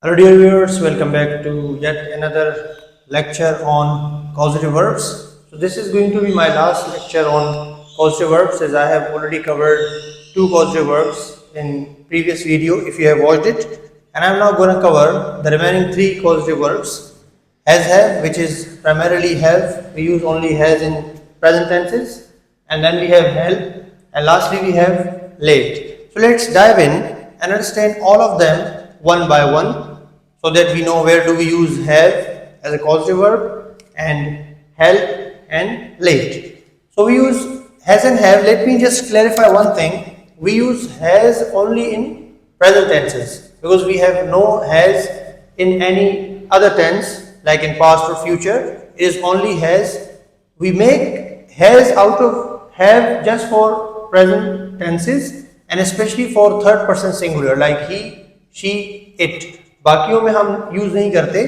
Hello dear viewers, welcome back to yet another lecture on causative verbs. So this is going to be my last lecture on causative verbs, as I have already covered two causative verbs in previous video if you have watched it, and I am now going to cover the remaining three causative verbs. Has, have, which is primarily have, we use only has in present tenses, and then we have held, and lastly we have late. So let's dive in and understand all of them one by one, so that we know where do we use have as a causative verb and help and late. So we use has and have. Let me just clarify one thing. We use has only in present tenses because we have no has in any other tense like in past or future. It is only has. We make has out of have just for present tenses and especially for third person singular like he, she, it. बाकियों में हम use नहीं करते.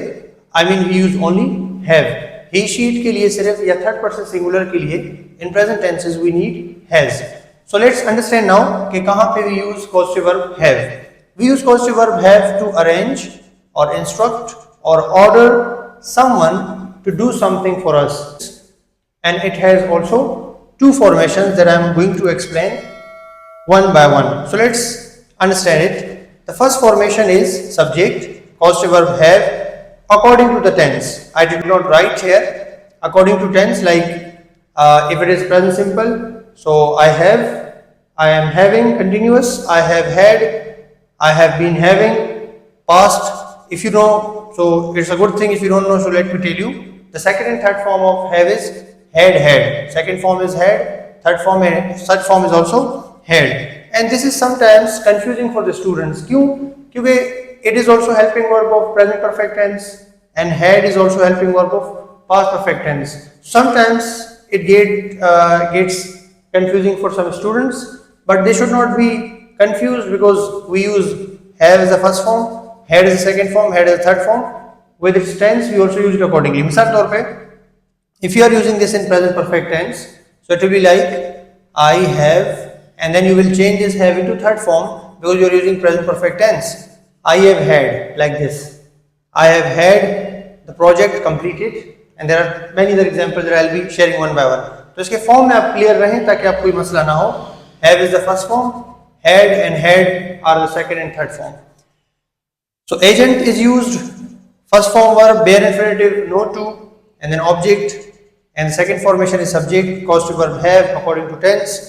I mean we use only have. He, she, it के लिए सिर्फ या third person singular के लिए in present tenses we need has. So let's understand now कि कहाँ पे we use causative verb have. We use causative verb have to arrange or instruct or order someone to do something for us, and it has also two formations that I am going to explain one by one. So let's understand it. The first formation is subject, causative verb have, according to the tense. I did not write here according to tense, like if it is present simple, so I have, I am having, continuous, I have had, I have been having, past. If you know, so it's a good thing. If you don't know, so let me tell you. The second and third form of have is had. Second form is had, third form is also had. And this is sometimes confusing for the students. क्यों? क्योंकि it is also helping verb of present perfect tense and had is also helping verb of past perfect tense. Sometimes it gets confusing for some students, but they should not be confused because we use have as the first form, had as the second form, had as the third form. With its tense, we also use it accordingly. मिसाल तौर पे, if you are using this in present perfect tense, so it will be like I have, and then you will change this have into third form because you are using present perfect tense. I have had, like this. I have had the project completed, and there are many other examples that I will be sharing one by one. तो इसके form में आप clear रहें ताकि आपको कोई मसला ना हो. Have is the first form, had and had are the second and third form. So agent is used, first form verb, bare infinitive, no to, and then object, and the second formation is subject, causative verb have according to tense.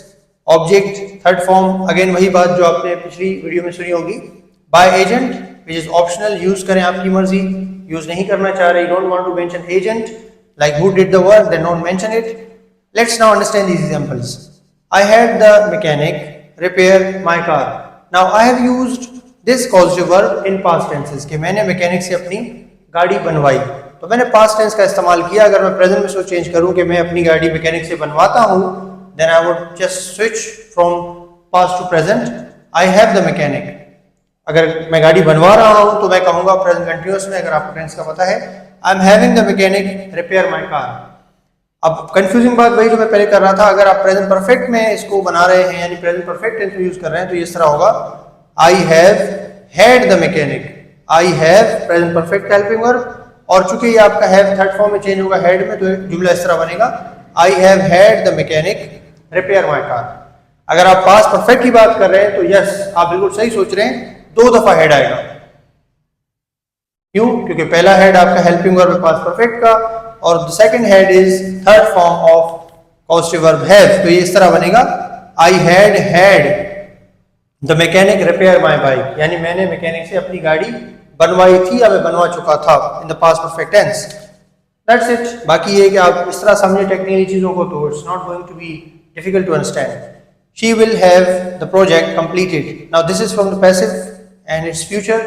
Object third form, again वही बात जो आपने पिछली video में सुनी होगी. By agent which is optional, use करें आपकी मर्जी, यूज नहीं करना चाह रहे, don't want to mention agent like who did the work, then don't mention it. Let's now understand these examples. I had the mechanic repair my car. Now I have used this causative verb in past tenses कि मैंने mechanic से अपनी गाड़ी बनवाई, तो मैंने past tense का इस्तेमाल किया. अगर मैं प्रेजेंट में सोच चेंज करूं कि मैं अपनी गाड़ी मैकेनिक से बनवाता हूं, then I would just switch from past to present. I have the mechanic. अगर मैं गाड़ी बनवा रहा हूँ तो मैं कहूँगा present continuous में, अगर आपको टेंस का पता है, I'm having the mechanic repair my car. अब कंफ्यूजिंग बात वही जो मैं पहले कर रहा था. अगर आप प्रेजेंट परफेक्ट में इसको बना रहे हैं यानी प्रेजेंट परफेक्ट टेंस में यूज कर रहे हैं तो ये इस तरह होगा I have had the mechanic. I have present perfect helping verb, और चूंकि ये आपका have थर्ड फॉर्म में चेंज होगा head में, तो जुमला इस तरह बनेगा I have had the mechanic repair my car. अगर आप पास्ट परफेक्ट की बात कर रहे हैं तो यस, आप बिल्कुल सही सोच रहे हैं, दो दफा हेड आएगा. क्यों? क्योंकि पहला हेड आपका हेल्पिंग वर्ब पास्ट परफेक्ट का, और the second head is third form of causative verb have. तो ये इस तरह बनेगा आई had the mechanic repair my bike, यानी मैंने मैकेनिक से अपनी गाड़ी बनवाई थी या मैं बनवा चुका था in the past perfect tense. That's it. बाकी ये कि आप इस तरह समझे टेक्निकली चीजों को तो it's not going to be difficult to understand. She will have the project completed. Now this is from the passive and its future.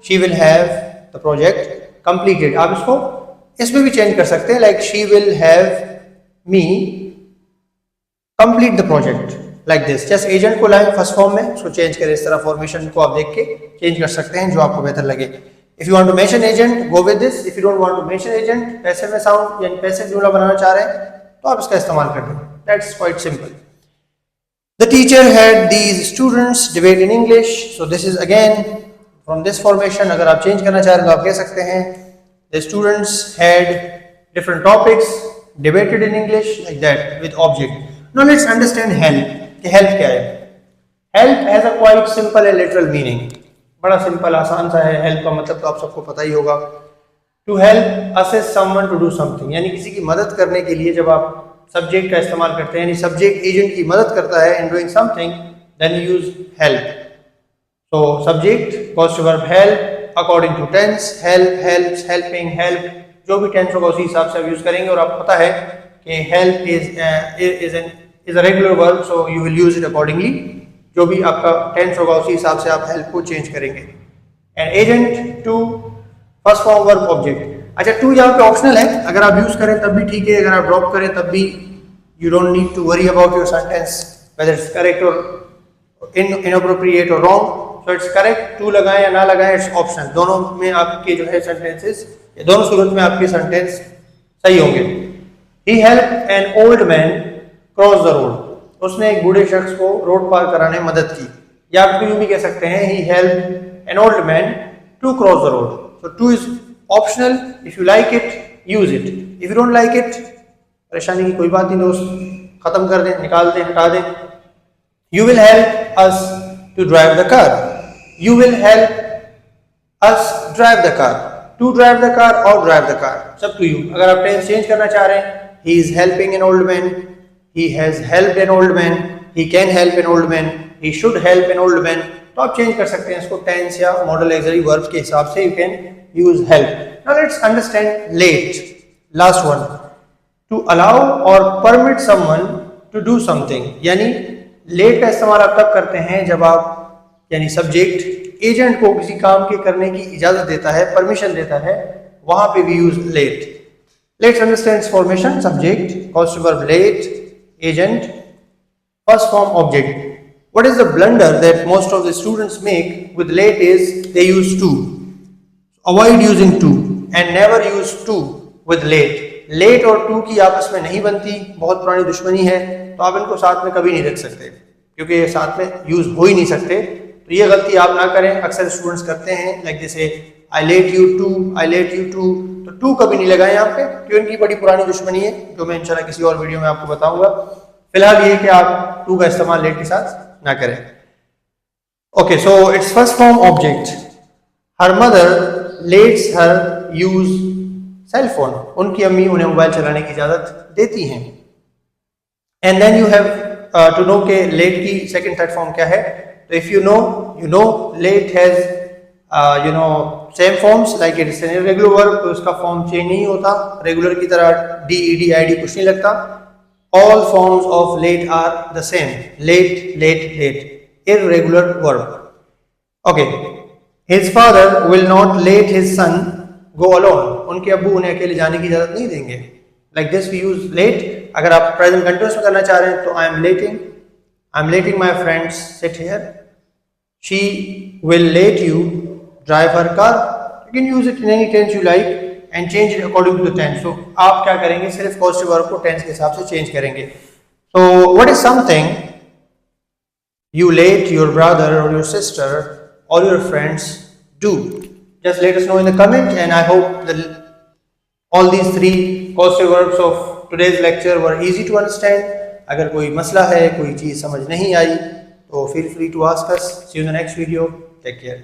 She will have the project completed. आप इसको इसमें भी चेंज कर सकते हैं, like she will have me complete the project, like this. Just agent को लाएं first form में, उसको चेंज करें इस तरह. फॉर्मेशन को आप देख के चेंज कर सकते हैं जो आपको बेहतर लगे. If you want to mention agent, go with this. If you don't want to mention agent, passive में साउंड यानी पैसिव जुमला बनाना चाह रहे हैं तो आप इसका इस्तेमाल कर दें. That's quite simple. The teacher had these students debate in English. So this is again from this formation अगर आप चेंज करना चाह रहे हैं तो आप कह सकते हैं the students had different topics debated in English like that with object. Now let's understand help कि हेल्प क्या है। Help has a quite simple and literal meaning. बड़ा सिंपल आसान सा है। हेल्प का मतलब तो आप सबको पता ही होगा। To help assist someone to do something, यानी किसी की मदद करने के लिए जब आप सब्जेक्ट का इस्तेमाल करते हैं, यानी सब्जेक्ट एजेंट की मदद करता है in doing something, then you use help. So subject cause to verb help according to tense, help, helps, helping, help, जो भी टेंस होगा उसी हिसाब से आप यूज करेंगे। और आपको पता है कि help is a regular verb, so you will use it accordingly। जो भी आपका टेंस होगा उसी हिसाब से आप help को चेंज करेंगे। And agent to first form verb object। अच्छा, टू यहाँ पे ऑप्शनल है, अगर आप यूज करें तब भी ठीक है, अगर आप ड्रॉप करें तब भी you don't need to worry about your sentence whether it's correct or inappropriate or wrong। So it's correct, to लगाएं या ना लगाएं, इट्स ऑप्शनल। दोनों में आपके जो है सेंटेंसेस, दोनों सूरत में आपके सेंटेंस सही होंगे। He helped an old man cross the road। उसने एक बूढ़े शख्स को रोड पार कराने में मदद की। या आप यूं भी कह सकते हैं he helped an old man to cross the road। So to is optional, if you like it use it, if you don't like it परेशानी की कोई बात नहीं दोस्त, खत्म कर दें, निकाल दें, हटा दें। You will help us to drive the car। You will help us drive the car। To drive the car or drive the car, सब to you। अगर आप टेंस चेंज करना चाह रहे हैं, he is helping an old man, he has helped an old man, he can help an old man, he should help an old man, तो आप change कर सकते हैं इसको टेंस या मॉडल ऑक्सिलरी वर्ब्स के हिसाब से। you can use help। Now let's understand late, last one। To allow or permit someone to do something, यानी लेट का इस्तेमाल आप तब करते हैं जब आप, यानी सब्जेक्ट एजेंट को किसी काम के करने की इजाजत देता है, परमिशन देता है, वहां पे भी use let. Let's understand formation. Subject cause to verb let, agent first form object. What is the blunder that most of the students make with let is they use to. Avoid using to and never use to with let. Let और to की आपस में नहीं बनती, बहुत पुरानी दुश्मनी है, तो आप इनको साथ में कभी नहीं रख सकते क्योंकि ये साथ में यूज हो ही नहीं सकते। तो ये गलती आप ना करें, अक्सर स्टूडेंट्स करते हैं, लाइक जैसे I let you to, I let you to, तो टू कभी नहीं लगाएं यहाँ पे, क्योंकि इनकी बड़ी पुरानी दुश्मनी है, जो मैं इंशाल्लाह किसी और वीडियो में आपको बताऊंगा। फिलहाल ये कि आप टू का इस्तेमाल लेट के साथ ना करें। Okay, so it's first form object. Her mother lets her use cell phone. उनकी अम्मी उन्हें मोबाइल चलाने की इजाजत देती हैं। And then you have to know के लेट की सेकंड थर्ड फॉर्म क्या है। तो if you know, you know late has same forms like it is an irregular verb, तो उसका फॉर्म चेंज नहीं होता, रेगुलर की तरह D E D I D कुछ नहीं लगता। all forms of late are the same, late, late, late, irregular verb। okay, his father will not let his son go alone। उनके अब्बू उन्हें अकेले जाने की इजाजत नहीं देंगे। like this we use late। अगर आप प्रेजेंट कंटिन्यूअस में करना चाह रहे हैं तो I am letting my friends sit here। She will let you drive her car। You can use it in any tense you like and change it according to the tense। So आप क्या करेंगे, सिर्फ positive verb को tense के हिसाब से change करेंगे। So what is something you let your brother or your sister or your friends do? Just let us know in the comment, and I hope that all these three causative verbs of today's lecture were easy to understand। अगर कोई मसला है, कोई चीज़ समझ नहीं आई, तो feel free to ask us। See you in the next video। Take care।